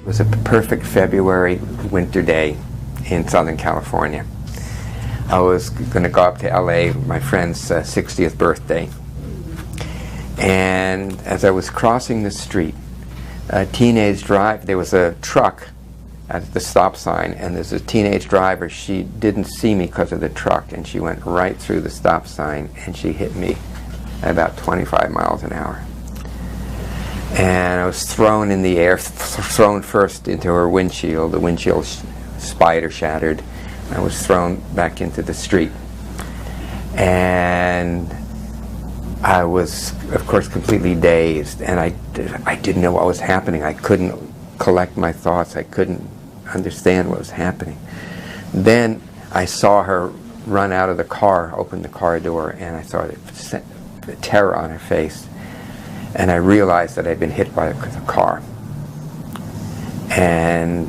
It was a perfect February winter day in Southern California. I was going to go up to LA for my friend's 60th birthday. And as I was crossing the street, there was a truck at the stop sign, and there's a teenage driver. She didn't see me because of the truck, and she went right through the stop sign, and she hit me at about 25 miles an hour. And I was thrown in the air, thrown first into her windshield. The windshield spider shattered. I was thrown back into the street. And I was, of course, completely dazed, and I didn't know what was happening. I couldn't collect my thoughts. I couldn't understand what was happening. Then I saw her run out of the car, open the car door, and I saw the terror on her face. And I realized that I'd been hit by the car.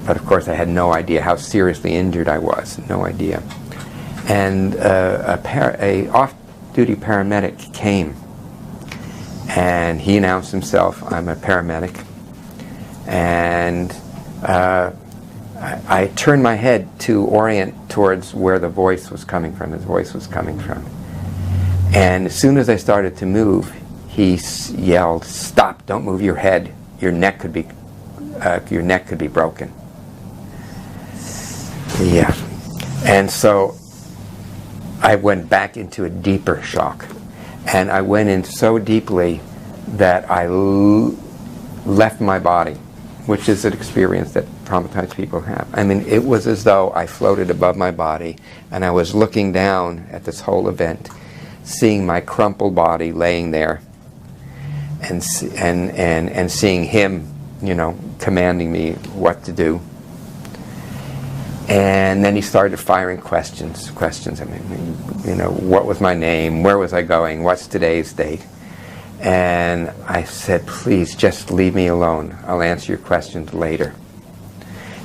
But of course I had no idea how seriously injured I was, no idea. And a off-duty paramedic came, and he announced himself. I'm a paramedic. And I turned my head to orient towards where the voice was coming from, his voice was coming from. And as soon as I started to move, he yelled, "Stop, don't move your head. Your neck could be broken." Yeah. And so I went back into a deeper shock. And I went in so deeply that I left my body, which is an experience that traumatized people have. I mean, it was as though I floated above my body, and I was looking down at this whole event, seeing my crumpled body laying there, and seeing him, commanding me what to do. And then he started firing questions. I mean, what was my name? Where was I going? What's today's date? And I said, please, just leave me alone. I'll answer your questions later.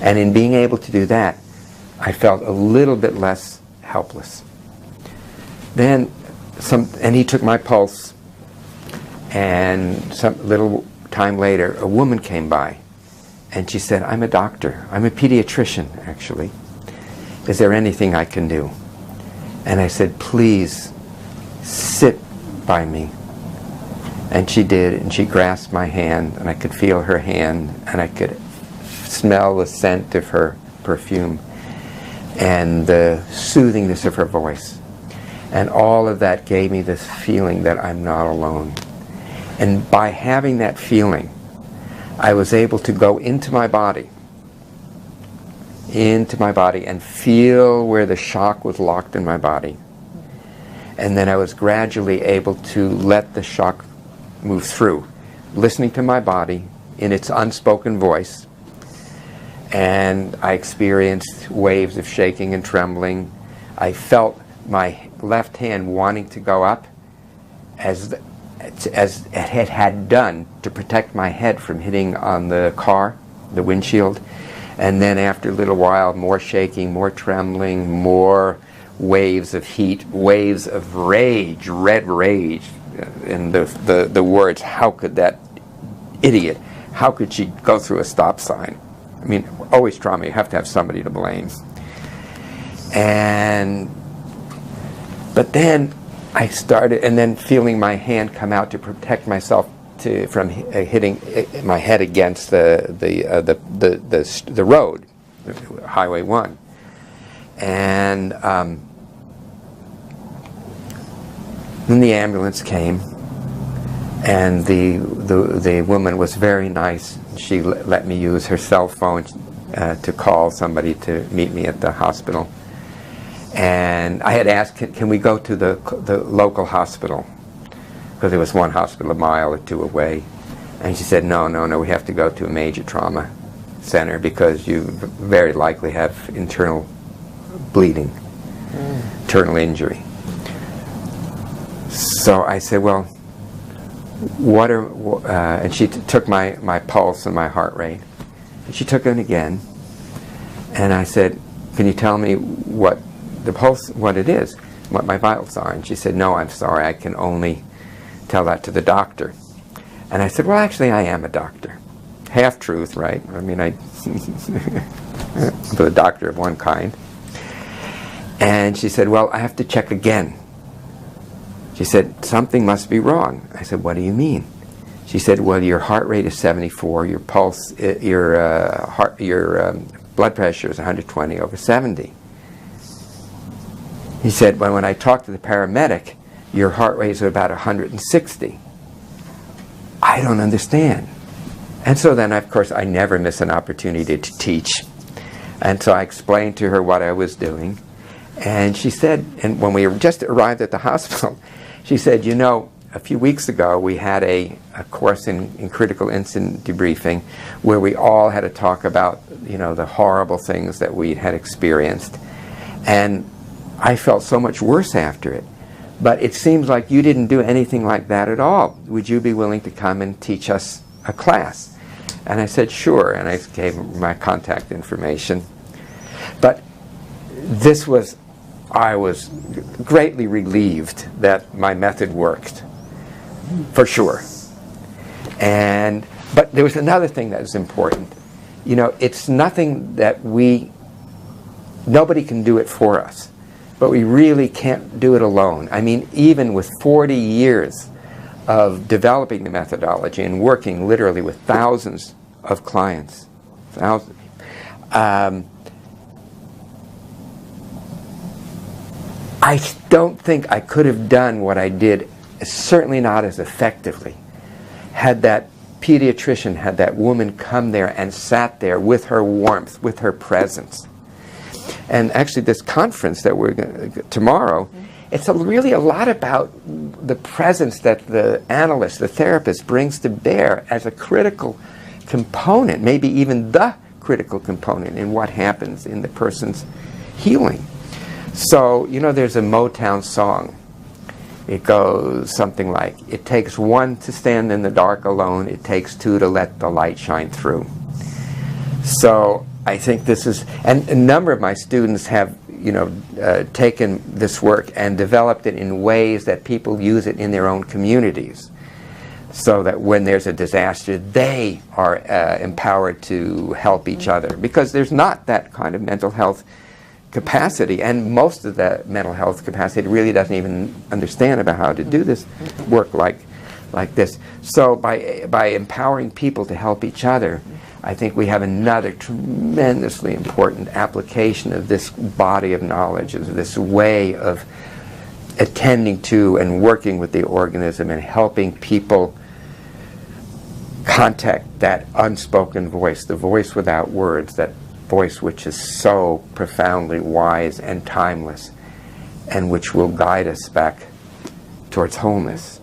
And in being able to do that, I felt a little bit less helpless. Then, and he took my pulse, and some little time later, a woman came by, and she said, "I'm a doctor. I'm a pediatrician, actually. Is there anything I can do?" And I said, "Please, sit by me." And she did, and she grasped my hand, and I could feel her hand, and I could smell the scent of her perfume, and the soothingness of her voice. And all of that gave me this feeling that I'm not alone. And by having that feeling, I was able to go into my body, and feel where the shock was locked in my body. And then I was gradually able to let the shock move through, listening to my body in its unspoken voice. And I experienced waves of shaking and trembling. I felt my left hand wanting to go up as it had done to protect my head from hitting on the car, the windshield. And then after a little while, more shaking, more trembling, more waves of heat, waves of rage, red rage. And the words, how could that idiot, how could she go through a stop sign? I mean, always trauma, you have to have somebody to blame. But then I started, and then feeling my hand come out to protect myself from hitting my head against the road, Highway 1. And then the ambulance came, and the woman was very nice. She let me use her cell phone to call somebody to meet me at the hospital. And I had asked, can we go to the local hospital? Because there was one hospital a mile or two away. And she said, no, we have to go to a major trauma center because you very likely have internal bleeding, internal injury. So I said, well, and she took my pulse and my heart rate. And she took it again. And I said, can you tell me what the pulse, what it is, what my vitals are? And she said, no, I'm sorry, I can only tell that to the doctor. And I said, well, actually, I am a doctor. half-truth, right? I mean, I'm a doctor of one kind. And she said, well, I have to check again. She said, something must be wrong. I said, what do you mean? She said, well, your heart rate is 74, your pulse, your blood pressure is 120/70. He said, well, when I talked to the paramedic, your heart rate is about 160. I don't understand. And so then, of course, I never miss an opportunity to teach. And so I explained to her what I was doing. And she said, and when we just arrived at the hospital, she said, you know, a few weeks ago we had a course in critical incident debriefing where we all had to talk about, you know, the horrible things that we had experienced. And I felt so much worse after it. But it seems like you didn't do anything like that at all. Would you be willing to come and teach us a class? And I said, sure. And I gave her my contact information. But this was, I was greatly relieved that my method worked, for sure. But there was another thing that was important. You know, it's nothing that nobody can do it for us. But we really can't do it alone. I mean, even with 40 years of developing the methodology and working literally with thousands of clients, I don't think I could have done what I did, certainly not as effectively, had that pediatrician, had that woman come there and sat there with her warmth, with her presence. And actually this conference that we're going to tomorrow, it's really a lot about the presence that the analyst, the therapist brings to bear as a critical component, maybe even the critical component in what happens in the person's healing. So, you know, there's a Motown song. It goes something like, it takes one to stand in the dark alone, it takes two to let the light shine through. So I think this is, and a number of my students have, you know, taken this work and developed it in ways that people use it in their own communities, so that when there's a disaster, they are empowered to help each other, because there's not that kind of mental health capacity, and most of the mental health capacity really doesn't even understand about how to do this work like this. So by empowering people to help each other, I think we have another tremendously important application of this body of knowledge, of this way of attending to and working with the organism and helping people contact that unspoken voice, the voice without words, that voice which is so profoundly wise and timeless, and which will guide us back towards wholeness.